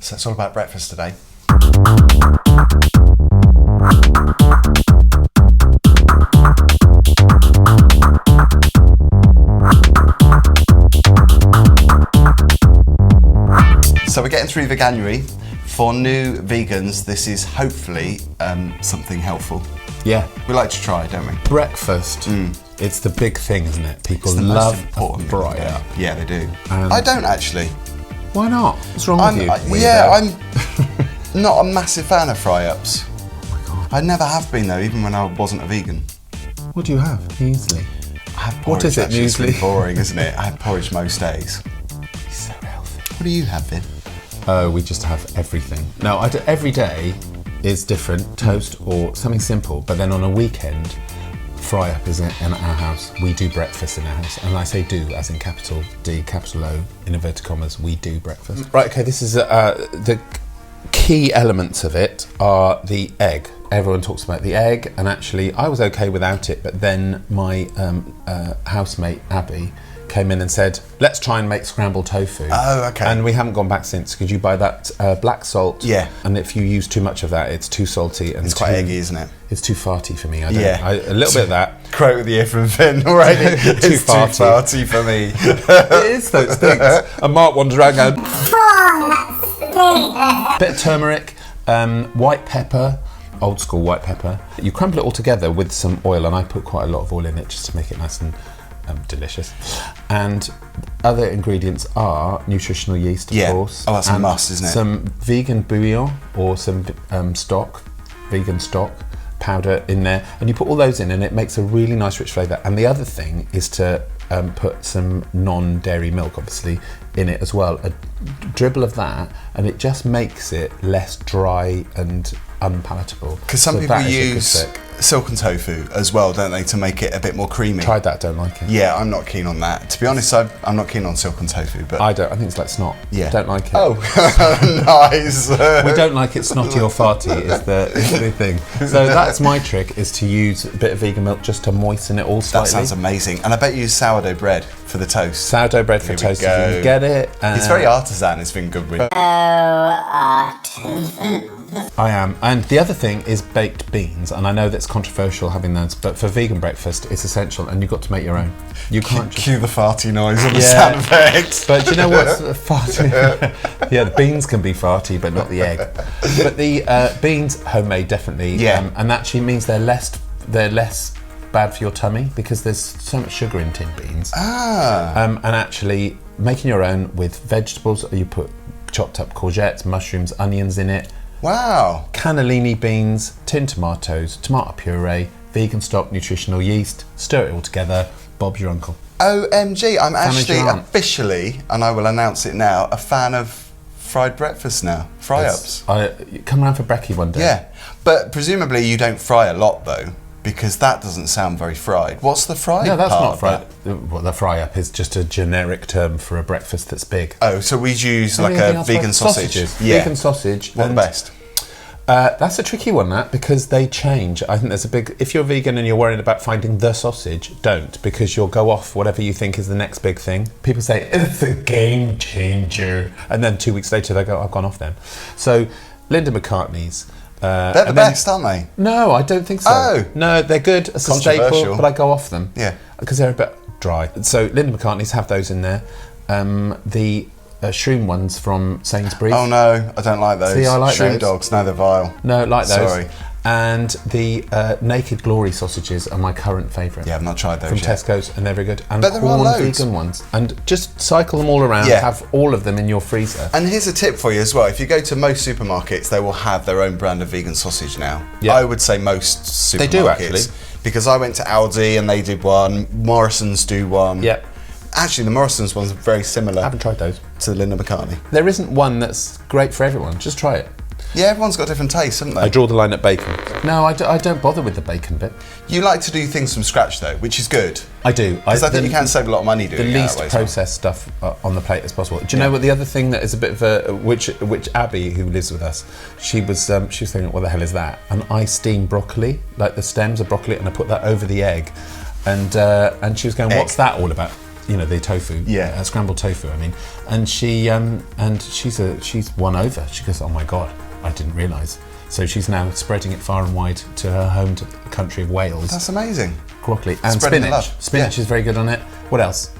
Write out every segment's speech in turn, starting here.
So it's all about breakfast today. So we're getting through Veganuary. For new vegans, this is hopefully something helpful. Yeah. We like to try, don't we? Breakfast. It's the big thing, isn't it? People It's the love most important fry thing. up. Yeah, they do. I don't actually. Why not? What's wrong with you? I'm not a massive fan of fry-ups. Oh my God. I never have been though, even when I wasn't a vegan. What do you have? Muesli. I have porridge. What is it, actually. It's muesli? really boring, isn't it? I have porridge most days. It's so healthy. What do you have, Vin? Oh, we just have everything. No, every day is different, toast or something simple, but then on a weekend, fry up is in our house. We do breakfast in our house. And I say do, as in capital D, capital O, in inverted commas, we do breakfast. Right, okay, this is the key elements of it are the egg. Everyone talks about the egg, and actually I was okay without it, but then my housemate, Abby, came in and said, let's try and make scrambled tofu. Oh, okay. And we haven't gone back since. Could you buy that black salt? Yeah. And if you use too much of that, it's too salty. And It's quite eggy, isn't it? It's too farty for me. A little bit of that. Quote of the year from Vin already. It's too farty for me. It is, though, it stinks. And Mark wanders around going, bit of turmeric, white pepper, old school white pepper. You crumble it all together with some oil, and I put quite a lot of oil in it just to make it nice and delicious. And other ingredients are nutritional yeast, of course. Oh, that's a must, isn't it? Some vegan bouillon or some vegan stock powder in there, and you put all those in, and it makes a really nice rich flavour. And the other thing is to put some non-dairy milk, obviously, in it as well. A dribble of that, and it just makes it less dry and unpalatable. Because some people use silken tofu as well, don't they, to make it a bit more creamy? Tried that, don't like it. Yeah, I'm not keen on that. To be honest, I'm not keen on silken tofu, but I don't. I think it's like snot. Yeah, don't like it. Oh, nice. We don't like it snotty or farty. Is the thing. So that's my trick: is to use a bit of vegan milk just to moisten it all slightly. That sounds amazing. And I bet you use sourdough bread for the toast. Sourdough bread for toast. If you can get it. It's very artisan. It's been good with. I am. And the other thing is baked beans, and I know that's controversial having those, but for vegan breakfast it's essential, and you've got to make your own. You can't just cue the farty noise on the sound effects. But do you know what's farty? Yeah, the beans can be farty, but not the egg. But the beans, homemade, definitely. Yeah. And that actually means they're less bad for your tummy because there's so much sugar in tinned beans. And actually making your own with vegetables, you put chopped up courgettes, mushrooms, onions in it. Wow. Cannellini beans, tinned tomatoes, tomato puree, vegan stock, nutritional yeast, stir it all together, Bob's your uncle. OMG, I'm actually officially, and I will announce it now, a fan of fried breakfast now. Fry-ups. Come around for brekkie one day. Yeah, but presumably you don't fry a lot though, because that doesn't sound very fried. What's the fried No, that's part not fried. Well, the fry-up is just a generic term for a breakfast that's big. Oh, so we'd use like a vegan sausage. Sausages. Yeah. Vegan sausage. What the best? That's a tricky one, that, because they change. I think there's a big... If you're vegan and you're worried about finding the sausage, don't, because you'll go off whatever you think is the next big thing. People say, it's a game changer. And then 2 weeks later, they go, I've gone off then. So, Linda McCartney's... they're the best, aren't they? No, I don't think so. Oh. No, they're good as a staple, but I go off them. Yeah. Because they're a bit dry. So, Linda McCartney's have those in there. The... shroom ones from Sainsbury's. Oh no, I don't like those. See, I like shroom those. dogs. No, they're vile. No, like those. Sorry. And the Naked Glory sausages are my current favourite. Yeah, I've not tried those from yet. Tesco's, and they're very good. And but there are corn loads. vegan ones. And just cycle them all around. Yeah. Have all of them in your freezer. And here's a tip for you as well. If you go to most supermarkets, they will have their own brand of vegan sausage now. Yeah. I would say most supermarkets. They do, actually. Because I went to Aldi and they did one. Morrison's do one. Yeah. Actually, the Morrison's one's very similar. I haven't tried those. To the Linda McCartney. There isn't one that's great for everyone. Just try it. Yeah, everyone's got different tastes, haven't they? I draw the line at bacon. No, I don't bother with the bacon bit. You like to do things from scratch though, which is good. I do. Because I think you can save a lot of money doing the it least that way, processed stuff on the plate as possible. Do you know what the other thing that is a bit of a which Abby, who lives with us, she was thinking, what the hell is that? And I steam broccoli, like the stems of broccoli, and I put that over the egg, and she was going, what's that all about? you know, the tofu, scrambled tofu. I mean, and she's won over. She goes, oh my God, I didn't realise. So she's now spreading it far and wide to her home country of Wales. That's amazing. Broccoli and spinach. Spinach is very good on it. What else?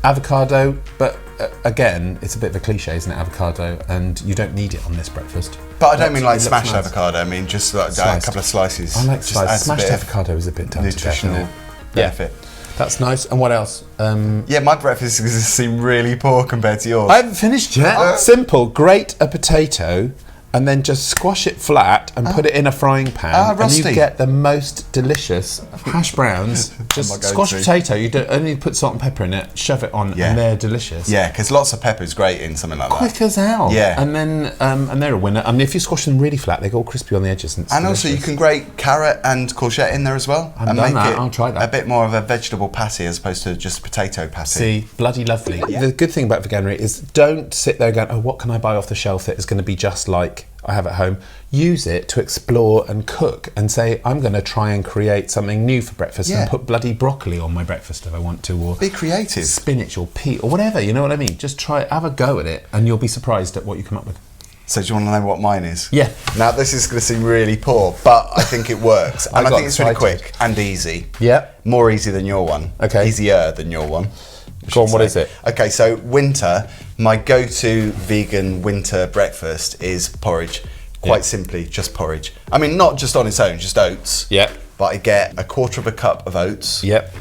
Avocado, but again, it's a bit of a cliche, isn't it? Avocado, and you don't need it on this breakfast. But I don't mean like smashed avocado. I mean just like a couple of slices. I like sliced. Smashed avocado is a bit done nutritional benefit. That's nice. And what else? My breakfast seem really poor compared to yours. I haven't finished yet. Simple. Grate a potato and then just squash it flat and put it in a frying pan, and you get the most delicious hash browns. Just squash potato. You don't only put salt and pepper in it. Shove it on, and they're delicious. Yeah, because lots of pepper is great in something like that. Quick as hell. Yeah, and then and they're a winner. I mean, if you squash them really flat, they go all crispy on the edges. And also, you can grate carrot and courgette in there as well, and make it I'll try that. A bit more of a vegetable patty as opposed to just potato patty. See, bloody lovely. Yeah. The good thing about Veganuary is don't sit there going, oh, what can I buy off the shelf that is going to be just like I have at home. Use it to explore and cook and say, I'm going to try and create something new for breakfast and put bloody broccoli on my breakfast if I want to, or be creative. Spinach or pea or whatever, you know what I mean? Just try, have a go at it and you'll be surprised at what you come up with. So do you want to know what mine is? Yeah. Now this is going to seem really poor, but I think it works. And I think it's really quick and easy. Yeah. More easy than your one. Okay. Easier than your one. Go on, what is it? Okay, so winter, my go-to vegan winter breakfast is porridge. Quite simply, just porridge. I mean, not just on its own, just oats. Yeah. But I get a quarter of a cup of oats. Yep.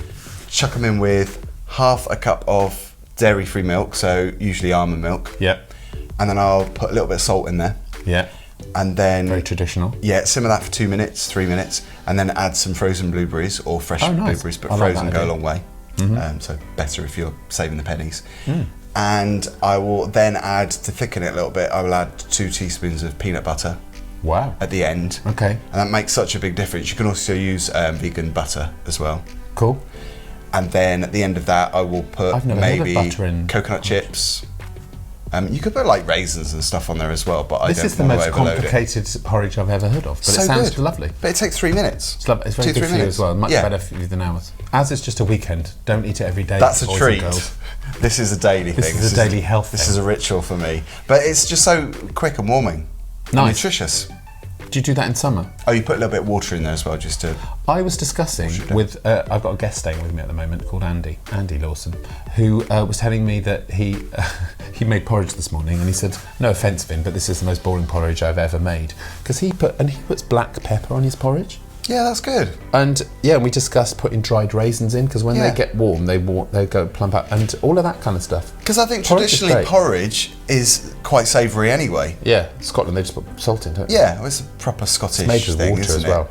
Chuck them in with half a cup of dairy-free milk, so usually almond milk. Yep. And then I'll put a little bit of salt in there. Yeah. And then... Very traditional. Yeah, simmer that for 2 minutes, 3 minutes, and then add some frozen blueberries or fresh blueberries, but frozen go a long way. Mm-hmm. So better if you're saving the pennies. And I will then add, to thicken it a little bit, I will add 2 teaspoons of peanut butter. Wow. At the end. Okay. And that makes such a big difference. You can also use vegan butter as well. Cool. And then at the end of that, I will put maybe coconut chips. You could put like raisins and stuff on there as well, but I don't want to overload it. This is the most complicated porridge I've ever heard of, but it sounds lovely. But it takes 3 minutes. It's lovely. It's very good for you as well. Much better for you than ours. As it's just a weekend, don't eat it every day. That's a treat. This is a daily thing. This is a daily health thing. This is a ritual for me. But it's just so quick and warming. Nice. And nutritious. Do you do that in summer? Oh, you put a little bit of water in there as well, just to... I was discussing with... I've got a guest staying with me at the moment called Andy Lawson, who was telling me that he made porridge this morning, and he said, no offence, Vin, but this is the most boring porridge I've ever made. Because he puts black pepper on his porridge. Yeah, that's good. And we discussed putting dried raisins in, because when they get warm, they go plump up, and all of that kind of stuff. Because I think traditionally porridge is quite savoury anyway. Yeah, Scotland, they just put salt into it. Yeah, it's a proper Scottish thing, it's made with water as well.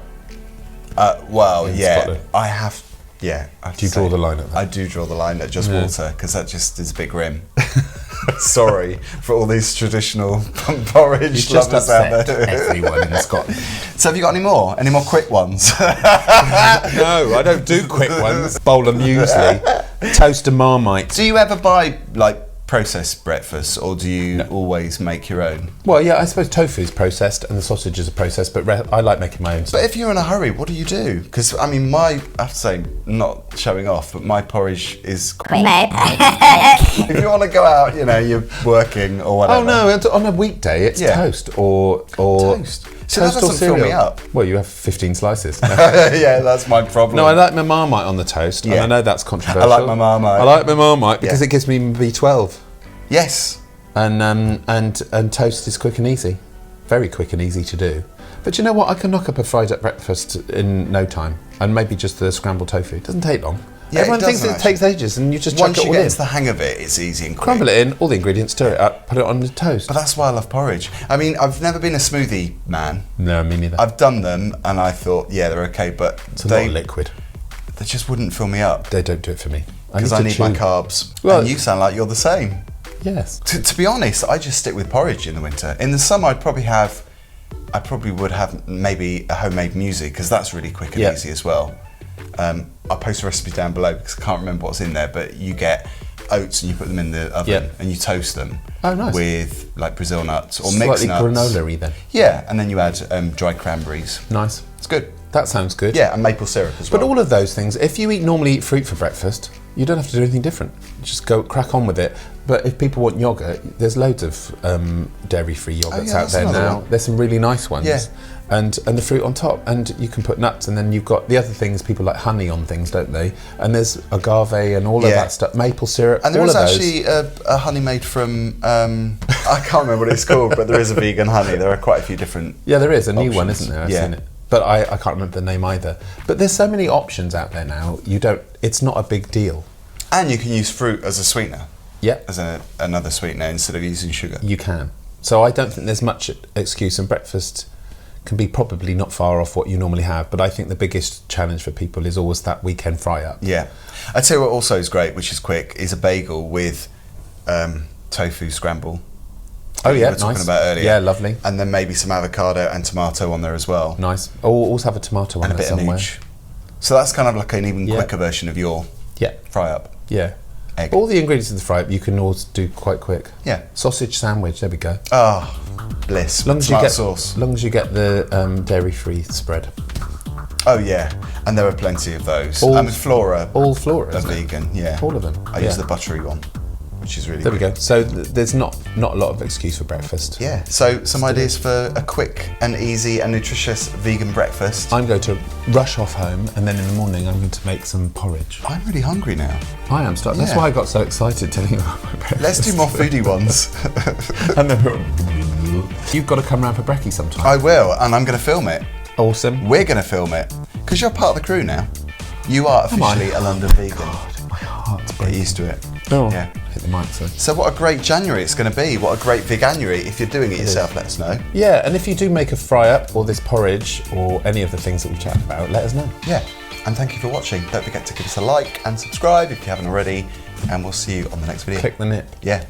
Scotland. I have... Yeah. Do you draw the line at that? I do draw the line at just water, because that just is a bit grim. Sorry for all these traditional porridge lovers out there. Everyone in Scotland. So have you got any more? Any more quick ones? No, I don't do quick ones. Bowl of muesli, toast and Marmite. Do you ever buy like processed breakfast, or do you always make your own? Well, yeah, I suppose tofu is processed and the sausages are processed, but I like making my own stuff. But if you're in a hurry, what do you do? Because I mean, I have to say, not showing off, but my porridge is quick. If you want to go out, you know, you're working or whatever. Oh no, on a weekday it's toast or toast. So that doesn't fill me up. Well, you have 15 slices. Yeah, that's my problem. No, I like my Marmite on the toast, and I know that's controversial. I like my Marmite. I like my Marmite because it gives me B12. Yes. And toast is quick and easy. Very quick and easy to do. But you know what? I can knock up a fried up breakfast in no time, and maybe just the scrambled tofu. It doesn't take long. Yeah, everyone thinks it takes ages, and you just chuck it all in. Once you get into the hang of it, it's easy and quick. Crumble it in, all the ingredients, stir it up, put it on the toast. But that's why I love porridge. I mean, I've never been a smoothie man. No, me neither. I've done them, and I thought, yeah, they're okay, but it's a lot of liquid. They just wouldn't fill me up. They don't do it for me. Because I need my carbs. Well, and you sound like you're the same. Yes. To be honest, I just stick with porridge in the winter. In the summer, I probably would have maybe a homemade muesli, because that's really quick and easy as well. I'll post a recipe down below because I can't remember what's in there, but you get oats and you put them in the oven and you toast them with like Brazil nuts or mixed nuts. Slightly granola-y then. Yeah, and then you add dried cranberries. Nice. It's good. That sounds good. Yeah, and maple syrup as well. But all of those things, if you normally eat fruit for breakfast, you don't have to do anything different. Just go crack on with it. But if people want yogurt, there's loads of dairy-free yogurts out there now. There's some really nice ones. Yeah. And the fruit on top, and you can put nuts, and then you've got the other things. People like honey on things, don't they? And there's agave and all of that stuff, maple syrup. And there is actually a honey made from I can't remember what it's called, but there is a vegan honey. There are quite a few different. Yeah, there is a new options. one, isn't there? I've seen it, but I can't remember the name either. But there's so many options out there now. It's not a big deal. And you can use fruit as a sweetener. Yeah, as another sweetener instead of using sugar. You can. So I don't think there's much excuse, and breakfast can be probably not far off what you normally have, but I think the biggest challenge for people is always that weekend fry-up. Yeah. I'd say what also is great, which is quick, is a bagel with tofu scramble. Oh yeah, we were talking about earlier. Yeah, lovely. And then maybe some avocado and tomato on there as well. Nice. Oh, also have a tomato on there somewhere. And a bit of nooch. So that's kind of like an even quicker version of your fry-up. Yeah. Egg. All the ingredients of the fry-up you can always do quite quick. Yeah. Sausage sandwich, there we go. Oh, bliss. As long as you get the dairy-free spread. Oh yeah, and there are plenty of those. Flora. All Flora are vegan, yeah. All of them. I use the buttery one, which is really good. There we go. So there's not a lot of excuse for breakfast. Yeah, so some ideas for a quick and easy and nutritious vegan breakfast. I'm going to rush off home, and then in the morning I'm going to make some porridge. I'm really hungry now. I am starting. That's why I got so excited telling you about my breakfast. Let's do more foodie ones. And then you've got to come round for brekkie sometime. I will, and I'm going to film it. Awesome. We're going to film it, because you're part of the crew now. You are officially a London vegan. God, my heart's breaking. Get used to it. Oh, yeah. Hit the mic, So what a great January it's going to be. What a great Veganuary. If you're doing it yourself, let us know. Yeah, and if you do make a fry-up or this porridge or any of the things that we've chatted about, let us know. Yeah, and thank you for watching. Don't forget to give us a like and subscribe if you haven't already, and we'll see you on the next video. Click the nip. Yeah.